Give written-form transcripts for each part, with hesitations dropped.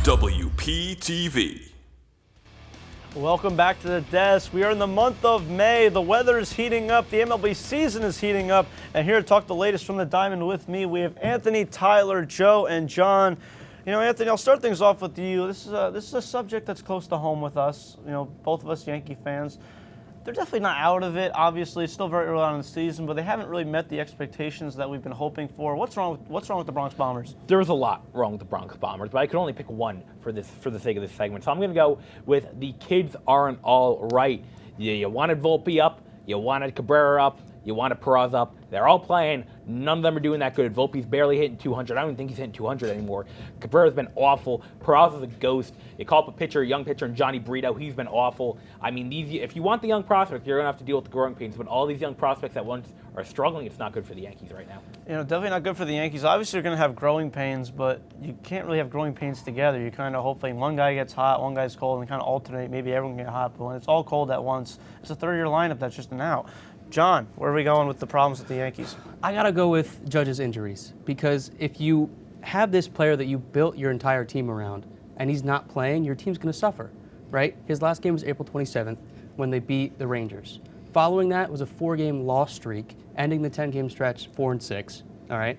WPTV. Welcome back to the desk. We are in the month of May. The weather is heating up. The MLB season is heating up. And here to talk the latest from the Diamond with me, we have Anthony, Tyler, Joe, and John. You know, Anthony, I'll start things off with you. This is a subject that's close to home with us. You know, both of us Yankee fans. They're definitely not out of it. Obviously, it's still very early on in the season, but they haven't really met the expectations that we've been hoping for. What's wrong with the Bronx Bombers? There was a lot wrong with the Bronx Bombers, but I could only pick one for the sake of this segment. So I'm going to go with the kids aren't all right. You wanted Volpe up, you wanted Cabrera up, you wanted Peraza up. They're all playing. None of them are doing that good. Volpe's barely hitting 200. I don't even think he's hitting 200 anymore. Cabrera's been awful. Peraza's a ghost. You call up a young pitcher, and Johnny Brito, he's been awful. I mean, if you want the young prospects, you're going to have to deal with the growing pains. But all these young prospects at once are struggling. It's not good for the Yankees right now. You know, definitely not good for the Yankees. Obviously, you're going to have growing pains, but you can't really have growing pains together. You kind of hopefully one guy gets hot, one guy's cold, and kind of alternate. Maybe everyone can get hot, but when it's all cold at once, it's a third-year lineup that's just an out. John, where are we going with the problems with the Yankees? I got to go with Judge's injuries, because if you have this player that you built your entire team around and he's not playing, your team's going to suffer, right? His last game was April 27th when they beat the Rangers. Following that was a 4-game loss streak, ending the 10-game stretch 4-6, all right?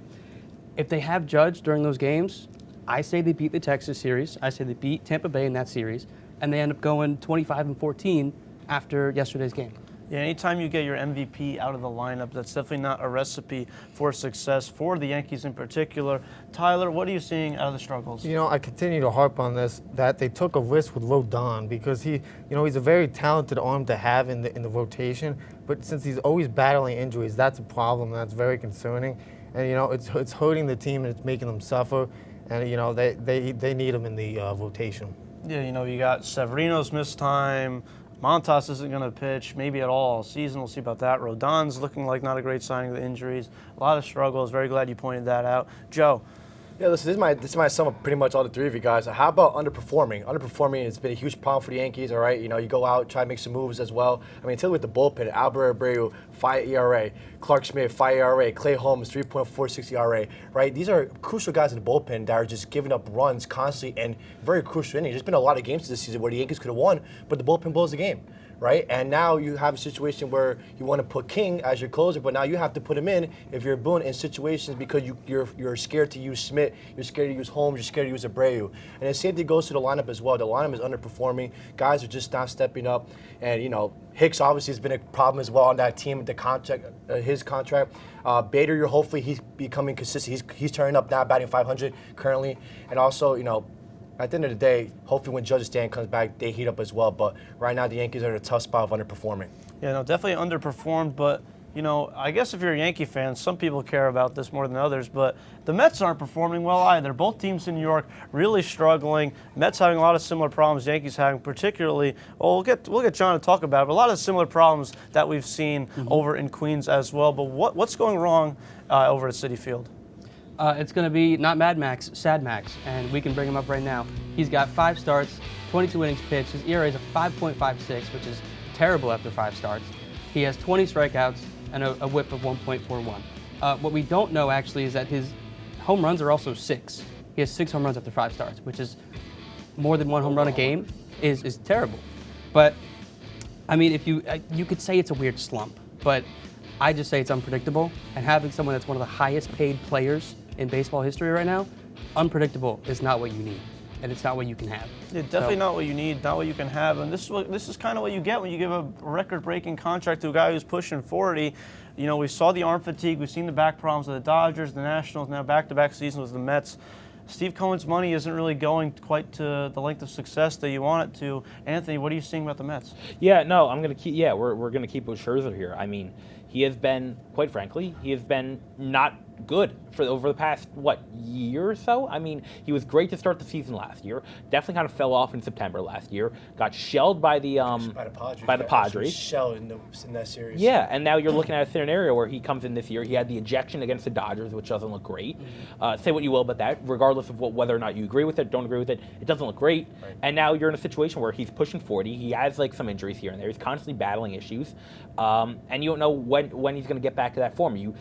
If they have Judge during those games, I say they beat the Texas series. I say they beat Tampa Bay in that series, and they end up going 25-14 after yesterday's game. Yeah, anytime you get your MVP out of the lineup, that's definitely not a recipe for success for the Yankees in particular. Tyler, what are you seeing out of the struggles? You know, I continue to harp on this, that they took a risk with Rodon because he's a very talented arm to have in the rotation, but since he's always battling injuries, that's a problem. That's very concerning. And, you know, it's hurting the team and it's making them suffer. And, you know, they need him in the rotation. Yeah, you know, you got Severino's missed time. Montas isn't going to pitch, maybe at all season. We'll see about that. Rodon's looking like not a great sign of the injuries. A lot of struggles. Very glad you pointed that out. Joe. Yeah, listen, this might sum up pretty much all the three of you guys. How about underperforming? Underperforming has been a huge problem for the Yankees, all right? You know, you go out, try to make some moves as well. I mean, until with the bullpen, Albert Abreu, 5 ERA, Clarke Schmidt, 5 ERA, Clay Holmes, 3.46 ERA, right? These are crucial guys in the bullpen that are just giving up runs constantly and very crucial innings. There's been a lot of games this season where the Yankees could have won, but the bullpen blows the game. Right? And now you have a situation where you want to put King as your closer, but now you have to put him in if you're Boone in situations because you're scared to use Schmidt, you're scared to use Holmes, you're scared to use Abreu. And the same thing goes to the lineup as well. The lineup is underperforming. Guys are just not stepping up. And, you know, Hicks obviously has been a problem as well on that team, the contract, his contract. Bader, hopefully he's becoming consistent. He's turning up now, batting 500 currently. And also, you know, at the end of the day, hopefully when Judge's stand comes back, they heat up as well. But right now, the Yankees are in a tough spot of underperforming. Yeah, no, definitely underperformed. But, you know, I guess if you're a Yankee fan, some people care about this more than others. But the Mets aren't performing well either. Both teams in New York really struggling. Mets having a lot of similar problems Yankees having, particularly. Well, we'll get John to talk about it. But a lot of similar problems that we've seen over in Queens as well. But what's going wrong over at Citi Field? It's going to be not Mad Max, Sad Max, and we can bring him up right now. He's got 5 starts, 22 innings pitched. His ERA is a 5.56, which is terrible after 5 starts. He has 20 strikeouts and a whip of 1.41. What we don't know, actually, is that his home runs are also 6. He has 6 home runs after 5 starts, which is more than 1 home run a game is terrible. But, I mean, if you could say it's a weird slump, but I just say it's unpredictable, and having someone that's one of the highest paid players in baseball history right now, unpredictable is not what you need, and it's not what you can have. Yeah, definitely not what you need, not what you can have, and this is kind of what you get when you give a record-breaking contract to a guy who's pushing 40. You know, we saw the arm fatigue, we've seen the back problems of the Dodgers, the Nationals, now back-to-back seasons with the Mets. Steve Cohen's money isn't really going quite to the length of success that you want it to. Anthony, what are you seeing about the Mets? Yeah, no, I'm gonna keep. Yeah, we're gonna keep with Scherzer here. I mean, he has been, quite frankly, not good for over the past, year or so? I mean, he was great to start the season last year. Definitely kind of fell off in September last year. Got shelled by the Padres. Shelled in that series. Yeah, and now you're looking at a scenario where he comes in this year. He had the ejection against the Dodgers, which doesn't look great. Say what you will about that, regardless of whether or not you agree with it, don't agree with it, it doesn't look great. Right. And now you're in a situation where he's pushing 40. He has some injuries here and there. He's constantly battling issues, and you don't know when he's going to get back to that form. You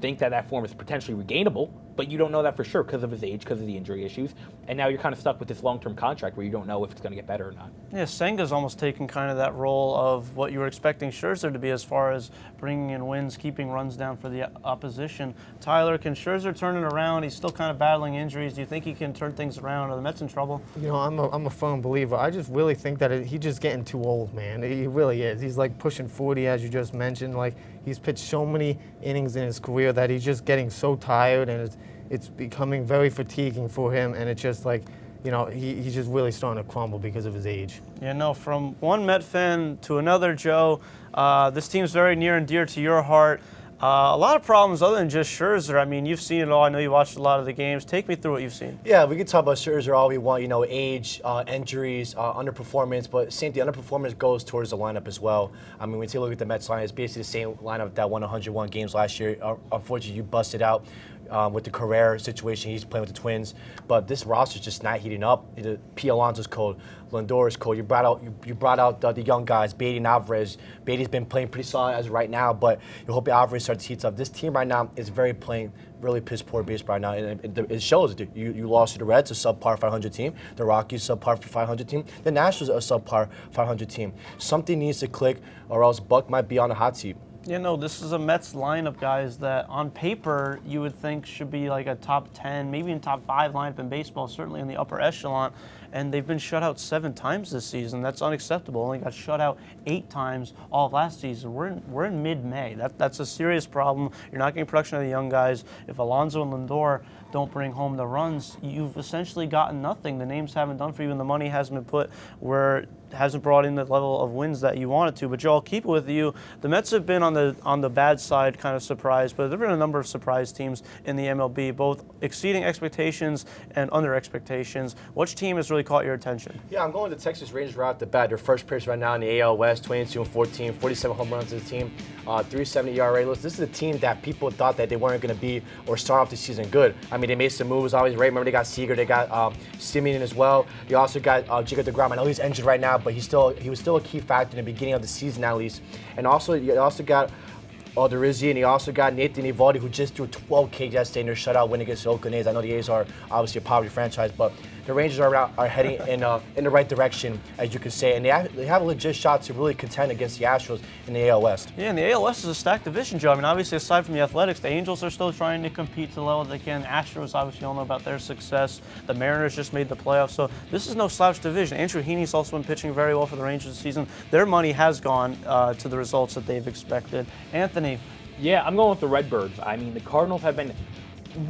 think that form is potentially regainable, but you don't know that for sure because of his age, because of the injury issues. And now you're kind of stuck with this long-term contract where you don't know if it's going to get better or not. Yeah, Senga's almost taken kind of that role of what you were expecting Scherzer to be as far as bringing in wins, keeping runs down for the opposition. Tyler, can Scherzer turn it around? He's still kind of battling injuries. Do you think he can turn things around? Are the Mets in trouble? You know, I'm a firm believer. I just really think that he's just getting too old, man. He really is. He's like pushing 40, as you just mentioned. Like, he's pitched so many innings in his career that he's just getting so tired, and it's becoming very fatiguing for him, and it's just like, you know, he's just really starting to crumble because of his age. Yeah, no, from one Met fan to another, Joe, this team's very near and dear to your heart. A lot of problems other than just Scherzer. I mean, you've seen it all. I know you watched a lot of the games. Take me through what you've seen. Yeah, we can talk about Scherzer all we want, you know, age, injuries, underperformance, but same thing, underperformance goes towards the lineup as well. I mean, when you take a look at the Mets line, it's basically the same lineup that won 101 games last year. Unfortunately, you busted out with the Carrera situation. He's playing with the Twins, but this roster's just not heating up. P. Alonso's cold, Lindor is cold. You brought out the young guys, Beatty and Alvarez. Beatty's been playing pretty solid as of right now, but you hope Alvarez starts to heat up. This team right now is really piss poor baseball right now, and it shows. You lost to the Reds, a subpar 500 team. The Rockies, subpar 500 team. The Nationals, a subpar 500 team. Something needs to click, or else Buck might be on the hot seat. You know, this is a Mets lineup, guys, that on paper you would think should be like a top 10, maybe in top 5 lineup in baseball, certainly in the upper echelon. And they've been shut out 7 times this season. That's unacceptable. Only got shut out 8 times all of last season. We're in mid-May. That's a serious problem. You're not getting production of the young guys. If Alonso and Lindor don't bring home the runs, you've essentially gotten nothing. The names haven't done for you, and the money hasn't been put where it hasn't brought in the level of wins that you wanted to. But Joe, I'll keep it with you. The Mets have been on the bad side, kind of surprised, but there have been a number of surprise teams in the MLB, both exceeding expectations and under expectations. Which team has really caught your attention? Yeah, I'm going to Texas Rangers right off the bat. They're first place right now in the AL West, 22-14, 47 home runs to the team, 3.70 ERA. This is a team that people thought that they weren't going to be or start off the season good. I mean, they made some moves, always right. Remember, they got Seager, they got Simeon as well. They also got Jacob deGrom. I know he's injured right now, but he was still a key factor in the beginning of the season at least. And also, you also got Odorizzi, and he also got Nathan Eovaldi, who just threw 12 Ks yesterday in their shutout win against the Oakland A's. I know the A's are obviously a poverty franchise, but the Rangers are heading in the right direction, as you could say, and they have a legit shot to really contend against the Astros in the AL West. Yeah, and the AL West is a stacked division, Joe. I mean, obviously, aside from the Athletics, the Angels are still trying to compete to the level they can. Astros, obviously, you all know about their success. The Mariners just made the playoffs, so this is no slouch division. Andrew Heaney's also been pitching very well for the Rangers this season. Their money has gone to the results that they've expected. Anthony. Yeah, I'm going with the Redbirds. I mean, the Cardinals have been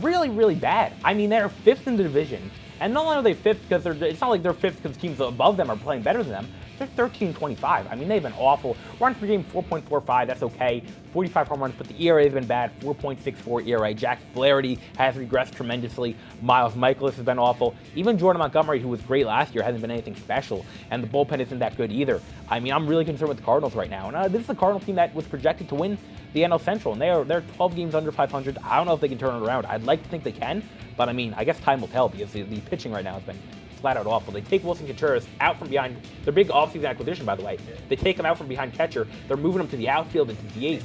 really, really bad. I mean, they're 5th in the division. And not only are they 5th because it's not like they're 5th because teams above them are playing better than them. They're 13-25. I mean, they've been awful. Runs per game, 4.45. That's okay. 45 home runs, but the ERA has been bad. 4.64 ERA. Jack Flaherty has regressed tremendously. Miles Michaelis has been awful. Even Jordan Montgomery, who was great last year, hasn't been anything special. And the bullpen isn't that good either. I mean, I'm really concerned with the Cardinals right now. And this is the Cardinal team that was projected to win the NL Central, and they're 12 games under 500. I don't know if they can turn it around. I'd like to think they can, but I mean, I guess time will tell because the pitching right now has been flat out awful. They take Wilson Contreras out from behind. Their big offseason acquisition, by the way. They take him out from behind catcher. They're moving him to the outfield and to DH,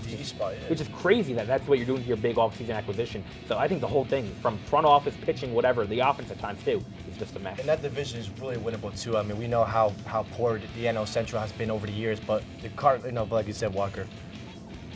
which is crazy that that's what you're doing to your big offseason acquisition. So I think the whole thing, from front office, pitching, whatever, the offense at times too, is just a mess. And that division is really winnable too. I mean, we know how poor the NL Central has been over the years, but the Cardinals, like you said, Walker.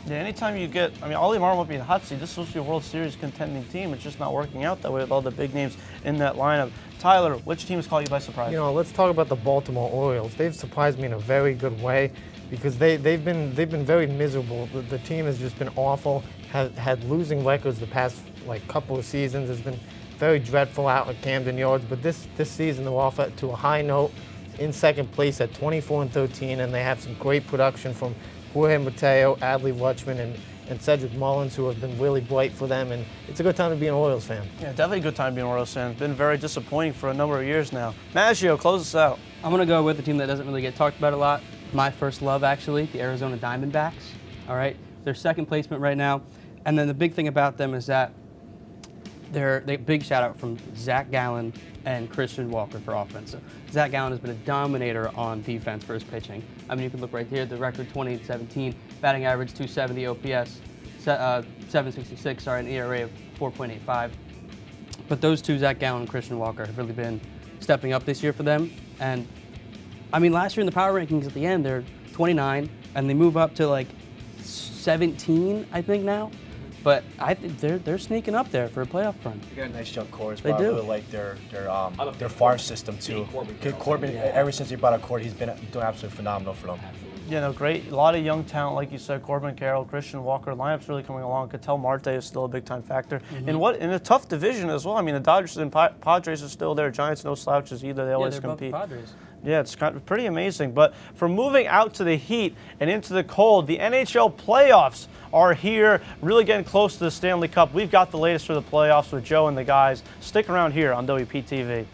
Yeah, anytime you get, I mean, Ollie Marmol won't be in the hot seat. This is supposed to be a World Series contending team. It's just not working out that way with all the big names in that lineup. Tyler, which team has caught you by surprise? You know, let's talk about the Baltimore Orioles. They've surprised me in a very good way because they've been very miserable. The team has just been awful. Had losing records the past couple of seasons. Has been very dreadful out at Camden Yards. But this season they're off to a high note, in second place at 24-13, and they have some great production from Jorge Mateo, Adley Rutschman, and Cedric Mullins, who have been really bright for them, and it's a good time to be an Orioles fan. Yeah, definitely a good time to be an Orioles fan. It's been very disappointing for a number of years now. Maggio, close us out. I'm going to go with a team that doesn't really get talked about a lot. My first love, actually, the Arizona Diamondbacks. All right, they're second placement right now, and then the big thing about them is that they big shout out from Zach Gallen and Christian Walker for offense. So Zach Gallen has been a dominator on defense for his pitching. I mean, you can look right here, the record 28-17, batting average 270 OPS, 766, an ERA of 4.85. But those two, Zach Gallen and Christian Walker, have really been stepping up this year for them. And I mean, last year in the power rankings at the end, they're 29, and they move up to like 17, I think now. But I think they're sneaking up there for a playoff run. They got a nice young core as They well. I do. really like their farm system too. Corbin, ever since he brought up Corbin, he's been doing absolutely phenomenal for them. You know, great. A lot of young talent, like you said, Corbin Carroll, Christian Walker. Lineup's really coming along. Cattell Marte is still a big-time factor. In a tough division as well. I mean, the Dodgers and Padres are still there. Giants, no slouches either. They always they're both compete. Padres. Yeah, it's kind of pretty amazing. But for moving out to the heat and into the cold, the NHL playoffs are here, really getting close to the Stanley Cup. We've got the latest for the playoffs with Joe and the guys. Stick around here on WPTV.